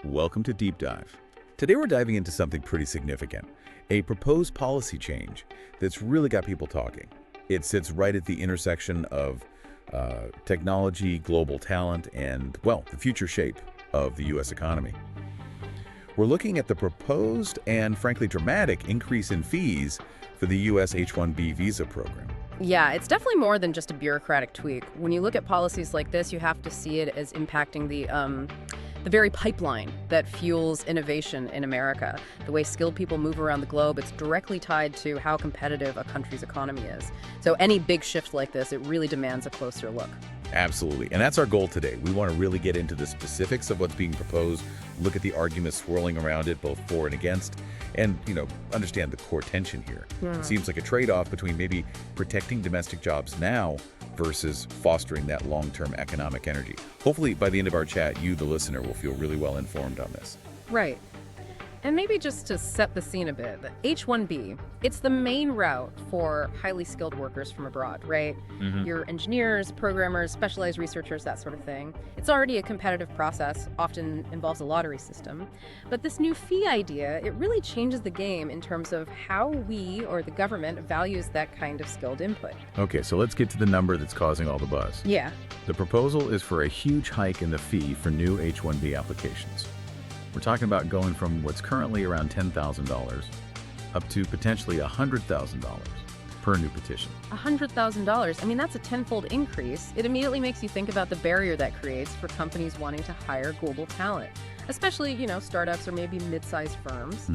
Welcome to Deep Dive. Today we're diving into something pretty significant, a proposed policy change that's really got people talking. It sits right at the intersection of technology, global talent, and, well, the future shape of the U.S. economy. We're looking at the proposed and, frankly, dramatic increase in fees for the U.S. H-1B visa program. Yeah, it's definitely more than just a bureaucratic tweak. When you look at policies like this, you have to see it as impacting the very pipeline that fuels innovation in America. The way skilled people move around the globe, it's directly tied to how competitive a country's economy is. So any big shift like this, it really demands a closer look. Absolutely. And that's our goal today. We want to really get into the specifics of what's being proposed, look at the arguments swirling around it, both for and against, and, understand the core tension here. It seems like a trade-off between maybe protecting domestic jobs now versus fostering that long-term economic energy. Hopefully, by the end of our chat, you, the listener, will feel really well informed on this. Right. And maybe just to set the scene a bit, the H-1B, it's the main route for highly skilled workers from abroad, right? Your engineers, programmers, specialized researchers, that sort of thing. It's already a competitive process, often involves a lottery system. But this new fee idea, it really changes the game in terms of how we, or the government, values that kind of skilled input. Okay, so let's get to the number that's causing all the buzz. Yeah. The proposal is for a huge hike in the fee for new H-1B applications. We're talking about going from what's currently around $10,000 up to potentially $100,000 per new petition. $100,000, I mean, that's a tenfold increase. It immediately makes you think about the barrier that creates for companies wanting to hire global talent, especially, startups or maybe mid-sized firms.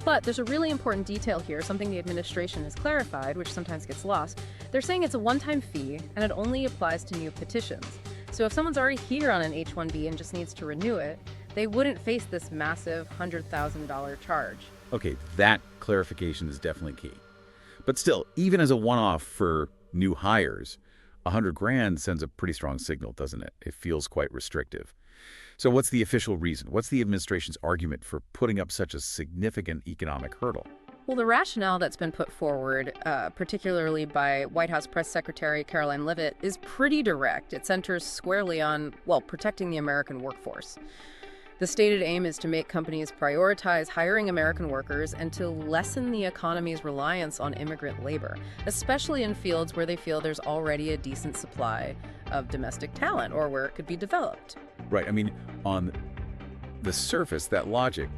But there's a really important detail here, something the administration has clarified, which sometimes gets lost. They're saying it's a one-time fee, and it only applies to new petitions. So if someone's already here on an H-1B and just needs to renew it, they wouldn't face this massive $100,000 charge. Okay, that clarification is definitely key. But still, even as a one-off for new hires, $100,000 sends a pretty strong signal, doesn't it? It feels quite restrictive. So what's the official reason? What's the administration's argument for putting up such a significant economic hurdle? Well, the rationale that's been put forward, particularly by White House Press Secretary Caroline Leavitt, is pretty direct. It centers squarely on, protecting the American workforce. The stated aim is to make companies prioritize hiring American workers and to lessen the economy's reliance on immigrant labor, especially in fields where they feel there's already a decent supply of domestic talent or where it could be developed. Right. I mean, on the surface, that logic,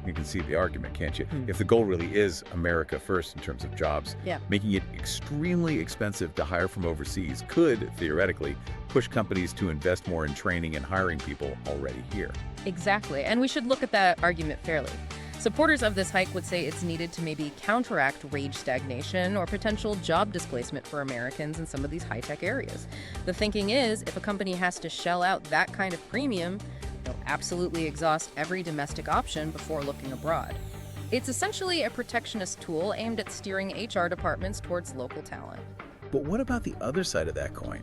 you can see the argument, can't you? If the goal really is America first in terms of jobs, making it extremely expensive to hire from overseas could, theoretically, push companies to invest more in training and hiring people already here. Exactly, and we should look at that argument fairly. Supporters of this hike would say it's needed to maybe counteract wage stagnation or potential job displacement for Americans in some of these high-tech areas. The thinking is, if a company has to shell out that kind of premium, they'll absolutely exhaust every domestic option before looking abroad. It's essentially a protectionist tool aimed at steering HR departments towards local talent. But what about the other side of that coin?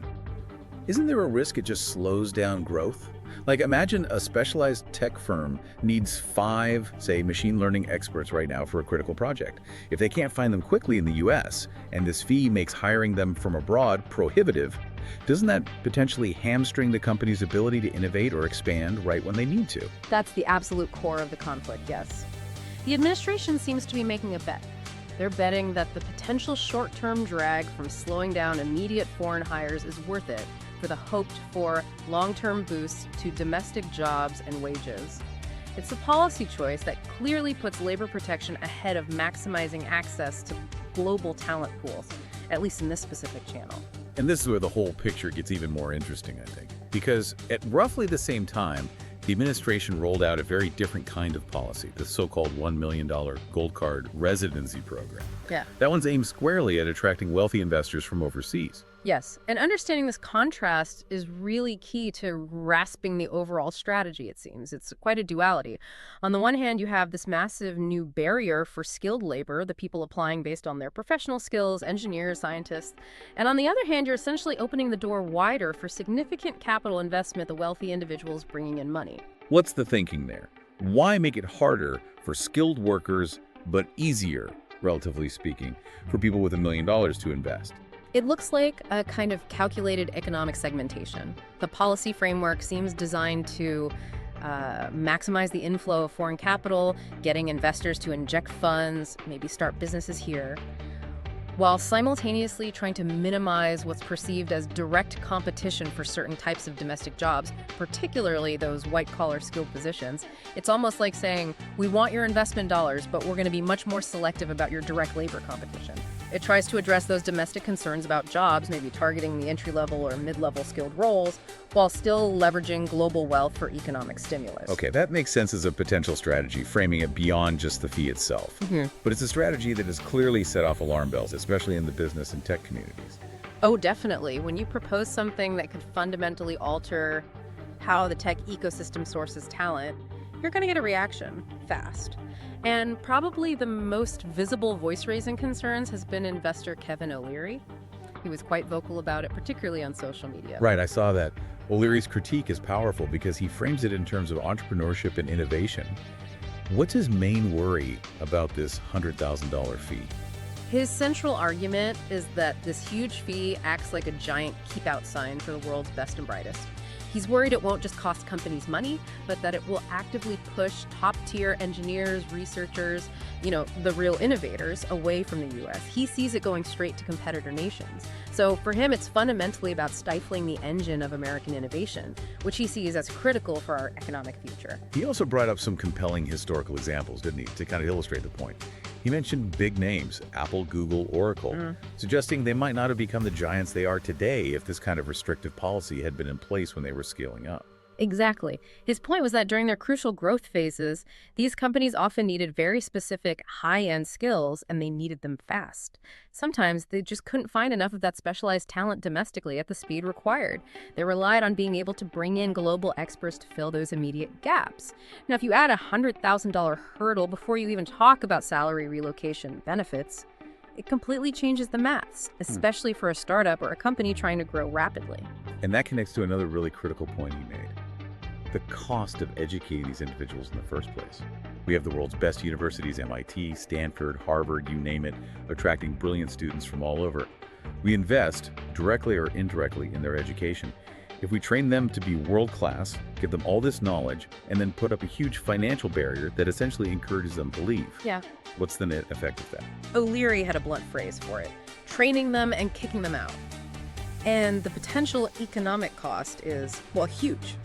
Isn't there a risk it just slows down growth? Like, imagine a specialized tech firm needs 5, say, machine learning experts right now for a critical project. If they can't find them quickly in the US, and this fee makes hiring them from abroad prohibitive, doesn't that potentially hamstring the company's ability to innovate or expand right when they need to? That's the absolute core of the conflict, yes. The administration seems to be making a bet. They're betting that the potential short-term drag from slowing down immediate foreign hires is worth it for the hoped-for long-term boost to domestic jobs and wages. It's a policy choice that clearly puts labor protection ahead of maximizing access to global talent pools, at least in this specific channel. And this is where the whole picture gets even more interesting, I think. Because at roughly the same time, the administration rolled out a very different kind of policy, the so-called $1 million gold card residency program. Yeah. That one's aimed squarely at attracting wealthy investors from overseas. Yes, and understanding this contrast is really key to grasping the overall strategy, it seems. It's quite a duality. On the one hand, you have this massive new barrier for skilled labor, the people applying based on their professional skills, engineers, scientists. And on the other hand, you're essentially opening the door wider for significant capital investment, the wealthy individuals bringing in money. What's the thinking there? Why make it harder for skilled workers, but easier, relatively speaking, for people with $1 million to invest? It looks like a kind of calculated economic segmentation. The policy framework seems designed to maximize the inflow of foreign capital, getting investors to inject funds, maybe start businesses here, while simultaneously trying to minimize what's perceived as direct competition for certain types of domestic jobs, particularly those white-collar skilled positions. It's almost like saying, we want your investment dollars, but we're going to be much more selective about your direct labor competition. It tries to address those domestic concerns about jobs, maybe targeting the entry-level or mid-level skilled roles, while still leveraging global wealth for economic stimulus. Okay, that makes sense as a potential strategy, framing it beyond just the fee itself. But it's a strategy that has clearly set off alarm bells, especially in the business and tech communities. Oh, definitely. When you propose something that could fundamentally alter how the tech ecosystem sources talent, you're going to get a reaction fast. And probably the most visible voice-raising concerns has been investor Kevin O'Leary. He was quite vocal about it, particularly on social media. Right, I saw that. O'Leary's critique is powerful because he frames it in terms of entrepreneurship and innovation. What's his main worry about this $100,000 fee? His central argument is that this huge fee acts like a giant keep-out sign for the world's best and brightest. He's worried it won't just cost companies money, but that it will actively push top-tier engineers, researchers, the real innovators away from the U.S. He sees it going straight to competitor nations. So for him, it's fundamentally about stifling the engine of American innovation, which he sees as critical for our economic future. He also brought up some compelling historical examples, didn't he, to kind of illustrate the point. He mentioned big names, Apple, Google, Oracle, suggesting they might not have become the giants they are today if this kind of restrictive policy had been in place when they were scaling up. Exactly. His point was that during their crucial growth phases, these companies often needed very specific high-end skills, and they needed them fast. Sometimes they just couldn't find enough of that specialized talent domestically at the speed required. They relied on being able to bring in global experts to fill those immediate gaps. Now, if you add a $100,000 hurdle before you even talk about salary, relocation, benefits, it completely changes the maths, especially for a startup or a company trying to grow rapidly. And that connects to another really critical point he made. The cost of educating these individuals in the first place. We have the world's best universities, MIT, Stanford, Harvard, you name it, attracting brilliant students from all over. We invest, directly or indirectly, in their education. If we train them to be world-class, give them all this knowledge, and then put up a huge financial barrier that essentially encourages them to leave. Yeah. What's the net effect of that? O'Leary had a blunt phrase for it: training them and kicking them out. And the potential economic cost is, well, huge.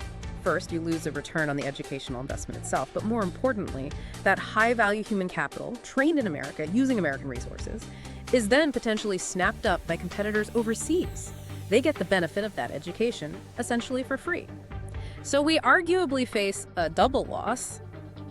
First, you lose a return on the educational investment itself, but more importantly, that high-value human capital, trained in America, using American resources, is then potentially snapped up by competitors overseas. They get the benefit of that education, essentially for free. So we arguably face a double loss: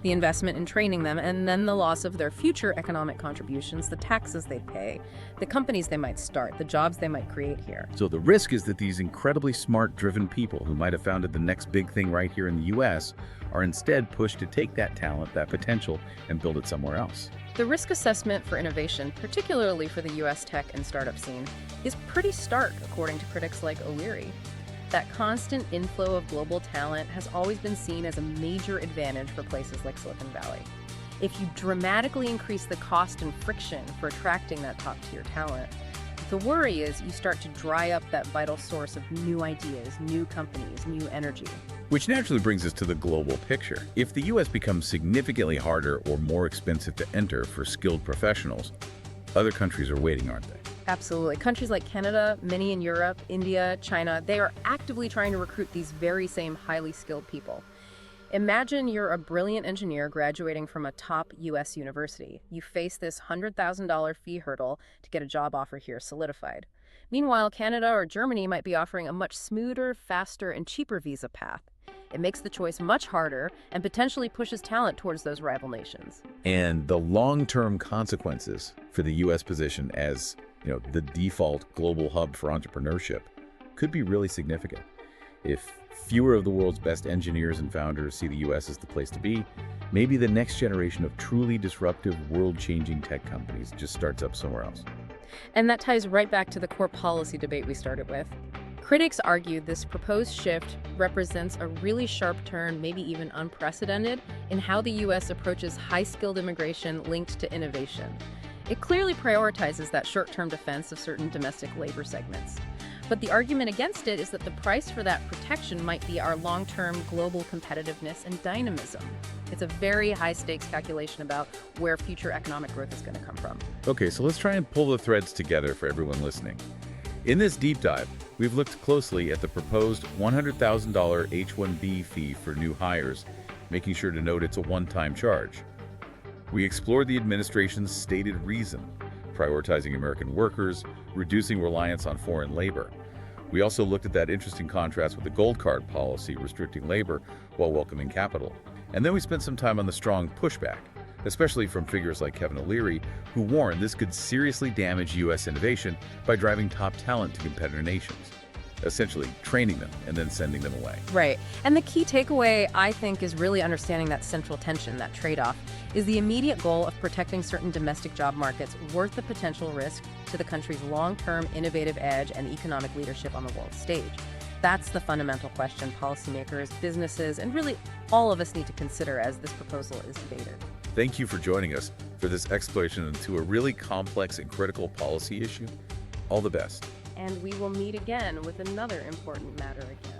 the investment in training them, and then the loss of their future economic contributions, the taxes they pay, the companies they might start, the jobs they might create here. So the risk is that these incredibly smart, driven people who might have founded the next big thing right here in the U.S. are instead pushed to take that talent, that potential, and build it somewhere else. The risk assessment for innovation, particularly for the U.S. tech and startup scene, is pretty stark, according to critics like O'Leary. That constant inflow of global talent has always been seen as a major advantage for places like Silicon Valley. If you dramatically increase the cost and friction for attracting that top-tier talent, the worry is you start to dry up that vital source of new ideas, new companies, new energy. Which naturally brings us to the global picture. If the U.S. becomes significantly harder or more expensive to enter for skilled professionals, other countries are waiting, aren't they? Absolutely. Countries like Canada, many in Europe, India, China, they are actively trying to recruit these very same highly skilled people. Imagine you're a brilliant engineer graduating from a top U.S. university. You face this $100,000 fee hurdle to get a job offer here solidified. Meanwhile, Canada or Germany might be offering a much smoother, faster, and cheaper visa path. It makes the choice much harder and potentially pushes talent towards those rival nations. And the long-term consequences for the U.S. position as the default global hub for entrepreneurship could be really significant. If fewer of the world's best engineers and founders see the U.S. as the place to be, maybe the next generation of truly disruptive, world-changing tech companies just starts up somewhere else. And that ties right back to the core policy debate we started with. Critics argue this proposed shift represents a really sharp turn, maybe even unprecedented, in how the U.S. approaches high-skilled immigration linked to innovation. It clearly prioritizes that short-term defense of certain domestic labor segments. But the argument against it is that the price for that protection might be our long-term global competitiveness and dynamism. It's a very high-stakes calculation about where future economic growth is going to come from. Okay, so let's try and pull the threads together for everyone listening. In this deep dive, we've looked closely at the proposed $100,000 H-1B fee for new hires, making sure to note it's a one-time charge. We explored the administration's stated reason, prioritizing American workers, reducing reliance on foreign labor. We also looked at that interesting contrast with the gold card policy restricting labor while welcoming capital. And then we spent some time on the strong pushback, especially from figures like Kevin O'Leary, who warned this could seriously damage U.S. innovation by driving top talent to competitor nations, essentially training them and then sending them away. Right. And the key takeaway, I think, is really understanding that central tension, that trade-off. Is the immediate goal of protecting certain domestic job markets worth the potential risk to the country's long-term innovative edge and economic leadership on the world stage? That's the fundamental question policymakers, businesses, and really all of us need to consider as this proposal is debated. Thank you for joining us for this exploration into a really complex and critical policy issue. All the best. And we will meet again with another important matter again.